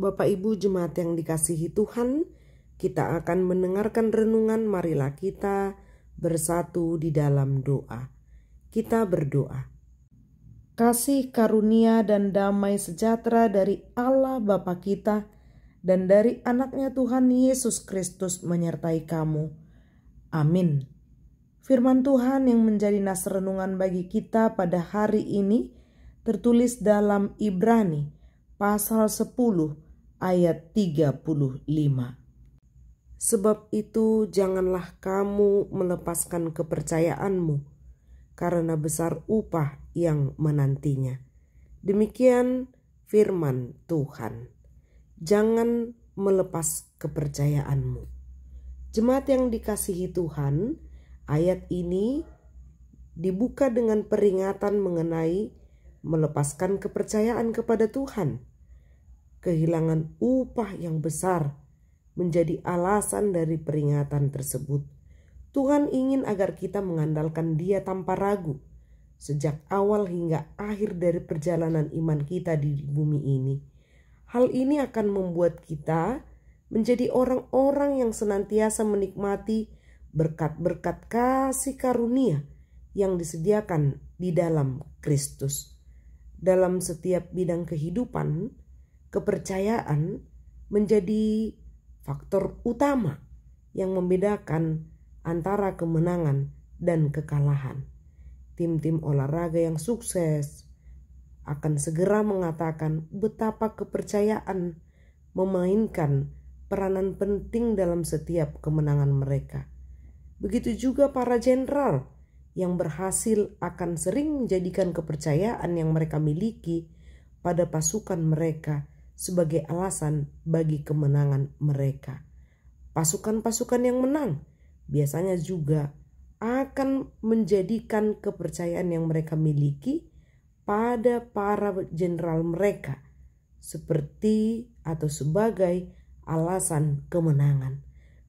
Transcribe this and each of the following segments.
Bapak Ibu jemaat yang dikasihi Tuhan, kita akan mendengarkan renungan. Marilah kita bersatu di dalam doa. Kita berdoa. Kasih karunia dan damai sejahtera dari Allah Bapa kita dan dari anaknya Tuhan Yesus Kristus menyertai kamu. Amin. Firman Tuhan yang menjadi nas renungan bagi kita pada hari ini tertulis dalam Ibrani pasal 10 ayat 35. Sebab itu janganlah kamu melepaskan kepercayaanmu, karena besar upah yang menantinya. Demikian firman Tuhan. Jangan melepas kepercayaanmu. Jemaat yang dikasihi Tuhan, ayat ini dibuka dengan peringatan mengenai melepaskan kepercayaan kepada Tuhan. Kehilangan upah yang besar menjadi alasan dari peringatan tersebut. Tuhan ingin agar kita mengandalkan Dia tanpa ragu sejak awal hingga akhir dari perjalanan iman kita di bumi ini. Hal ini akan membuat kita menjadi orang-orang yang senantiasa menikmati berkat-berkat kasih karunia yang disediakan di dalam Kristus. Dalam setiap bidang kehidupan, kepercayaan menjadi faktor utama yang membedakan antara kemenangan dan kekalahan. Tim-tim olahraga yang sukses akan segera mengatakan betapa kepercayaan memainkan peranan penting dalam setiap kemenangan mereka. Begitu juga para jenderal yang berhasil akan sering menjadikan kepercayaan yang mereka miliki pada pasukan mereka sebagai alasan bagi kemenangan mereka. Pasukan-pasukan yang menang biasanya juga akan menjadikan kepercayaan yang mereka miliki pada para jenderal mereka seperti atau sebagai alasan kemenangan.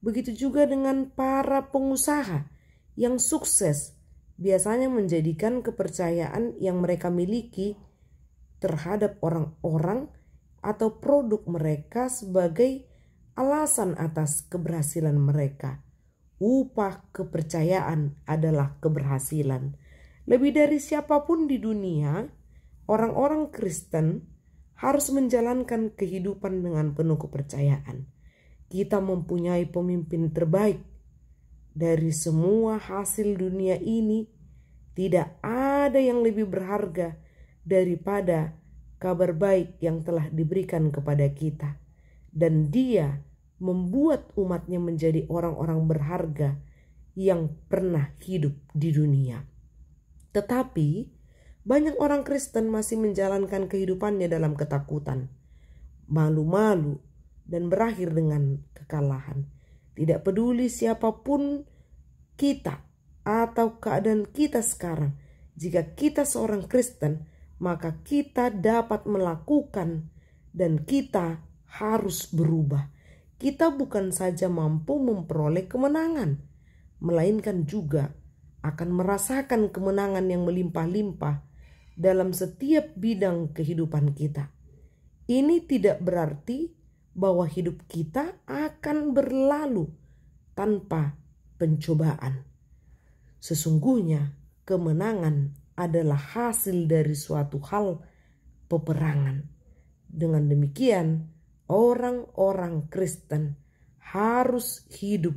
Begitu juga dengan para pengusaha yang sukses biasanya menjadikan kepercayaan yang mereka miliki terhadap orang-orang atau produk mereka sebagai alasan atas keberhasilan mereka. Upah kepercayaan adalah keberhasilan. Lebih dari siapapun di dunia, orang-orang Kristen harus menjalankan kehidupan dengan penuh kepercayaan. Kita mempunyai pemimpin terbaik. Dari semua hasil dunia ini, tidak ada yang lebih berharga daripada kabar baik yang telah diberikan kepada kita. Dan Dia membuat umatnya menjadi orang-orang berharga yang pernah hidup di dunia. Tetapi banyak orang Kristen masih menjalankan kehidupannya dalam ketakutan, malu-malu, dan berakhir dengan kekalahan. Tidak peduli siapapun kita atau keadaan kita sekarang, jika kita seorang Kristen, maka kita dapat melakukan dan kita harus berubah. Kita bukan saja mampu memperoleh kemenangan, melainkan juga akan merasakan kemenangan yang melimpah-limpah dalam setiap bidang kehidupan kita. Ini tidak berarti bahwa hidup kita akan berlalu tanpa pencobaan. Sesungguhnya kemenangan adalah hasil dari suatu hal peperangan. Dengan demikian, orang-orang Kristen harus hidup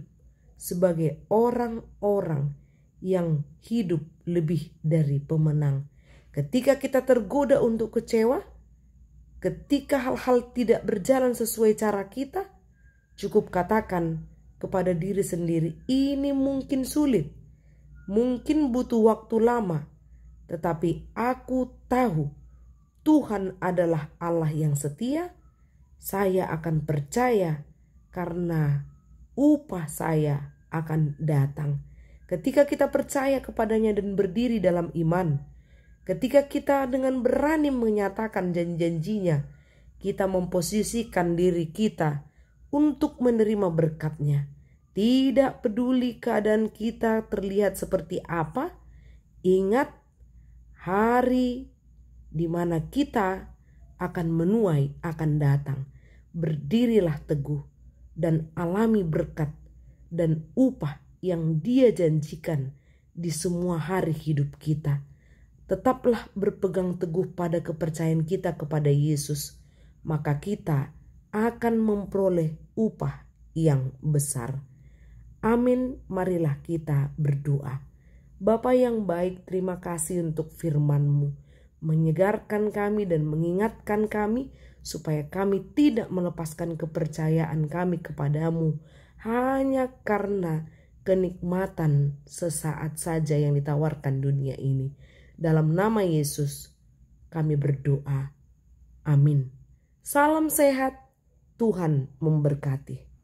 sebagai orang-orang yang hidup lebih dari pemenang. Ketika kita tergoda untuk kecewa, ketika hal-hal tidak berjalan sesuai cara kita, cukup katakan kepada diri sendiri, ini mungkin sulit, mungkin butuh waktu lama, tetapi aku tahu Tuhan adalah Allah yang setia. Saya akan percaya karena upah saya akan datang. Ketika kita percaya kepadanya dan berdiri dalam iman, ketika kita dengan berani menyatakan janji-janjinya, kita memposisikan diri kita untuk menerima berkat-Nya. Tidak peduli keadaan kita terlihat seperti apa, ingat hari di mana kita akan menuai akan datang. berdirilah teguh dan alami berkat dan upah yang Dia janjikan di semua hari hidup kita. Tetaplah berpegang teguh pada kepercayaan kita kepada Yesus, maka kita akan memperoleh upah yang besar. Amin, marilah kita berdoa. Bapa yang baik, terima kasih untuk firman-Mu, menyegarkan kami dan mengingatkan kami supaya kami tidak melepaskan kepercayaan kami kepadamu hanya karena kenikmatan sesaat saja yang ditawarkan dunia ini. Dalam nama Yesus kami berdoa. Amin. Salam sehat, Tuhan memberkati.